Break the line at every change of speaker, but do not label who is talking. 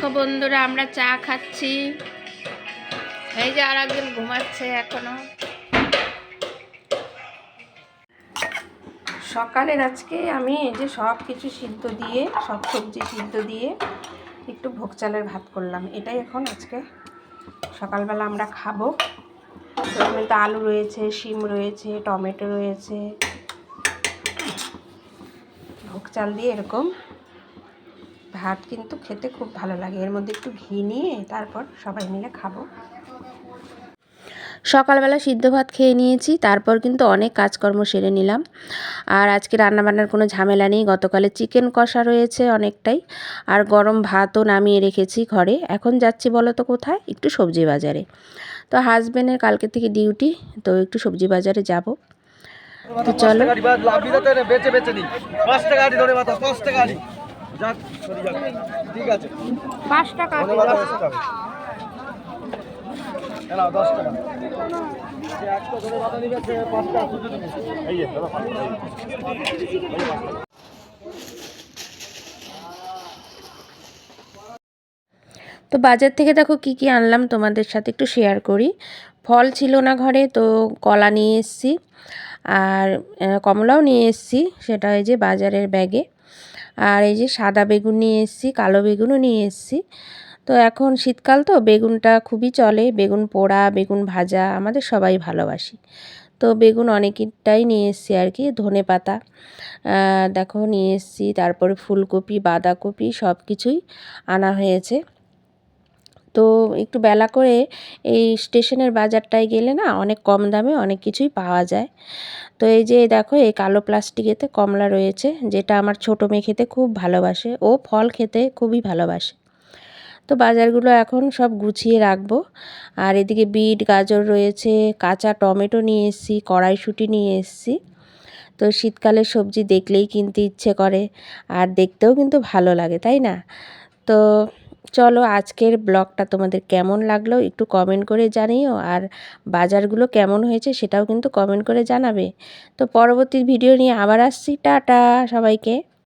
দেখো বন্ধুরা, আমরা চা খাচ্ছি। এই যে আর একজন ঘুমাচ্ছে এখনো। সকালের আজকে আমি এই যে সব কিছু সিদ্ধ দিয়ে, সব সবজি সিদ্ধ দিয়ে একটু ভোগ চালের ভাত করলাম। এটাই এখন আজকে সকালবেলা আমরা খাবো। এখানে তো আলু রয়েছে, শিম রয়েছে, টমেটো রয়েছে। ভোগ চাল দিয়ে এরকম ভাত কিন্তু খেতে খুব ভালো লাগে। এর মধ্যে একটু ঘি নিয়ে তারপর সবাই মিলে খাবো। সকালবেলা সিদ্ধ ভাত খেয়ে নিয়েছি, তারপর কিন্তু অনেক কাজকর্ম সেরে নিলাম। আর আজকে রান্নাবান্নার কোনো ঝামেলা নেই। গতকালে চিকেন কষা রয়েছে অনেকটাই, আর গরম ভাতও নামিয়ে রেখেছি ঘরে। এখন যাচ্ছি বলো তো কোথায়? একটু সবজি বাজারে। তো হাজব্যান্ডের কালকে থেকে ডিউটি, তো একটু সবজি বাজারে যাব। তো চলো।
ঠিক আছে,
5 টাকা। তো বাজার থেকে দেখো কি কি আনলাম তোমাদের সাথে একটু শেয়ার করি। ফল ছিল না ঘরে, তো কলা নিয়ে এসেছি, আর কমলাও নিয়ে এসেছি, সেটা এই যে বাজারের ব্যাগে। আর এই যে সাদা বেগুন নিয়ে এসেছি, কালো বেগুনও নিয়ে এসেছি। তো এখন শীতকাল তো বেগুনটা খুবই চলে, বেগুন পোড়া, বেগুন ভাজা আমাদের সবাই ভালোবাসি। তো বেগুন অনেকটাই নিয়ে এসেছি আর কি। ধনেপাতা দেখো নিয়ে এসেছি, তারপরে ফুলকপি, বাঁধাকপি সব কিছুই আনা হয়েছে। তো একটু বেলা করে এই স্টেশনের বাজারটায় গেলে না অনেক কম দামে অনেক কিছুই পাওয়া যায়। তো এই যে দেখো, এই কালো প্লাস্টিকেতে কমলা রয়েছে, যেটা আমার ছোটো মেয়ে খেতে খুব ভালোবাসে। ও ফল খেতে খুবই ভালোবাসে। তো বাজারগুলো এখন সব গুছিয়ে রাখবো। আর এদিকে বিট, গাজর রয়েছে, কাঁচা টমেটো নিয়ে এসেছি, কড়াইশুঁটি নিয়ে এসেছি। তো শীতকালের সবজি দেখলেই কিনতে ইচ্ছে করে, আর দেখতেও কিন্তু ভালো লাগে, তাই না? তো চলো, আজকের ব্লগটা তোমাদের কেমন লাগলো একটু কমেন্ট করে জানিও, আর বাজারগুলো কেমন হয়েছে সেটাও কিন্তু কমেন্ট করে জানাবে। তো পরবর্তী ভিডিও নিয়ে আবার আসছি। টাটা সবাইকে।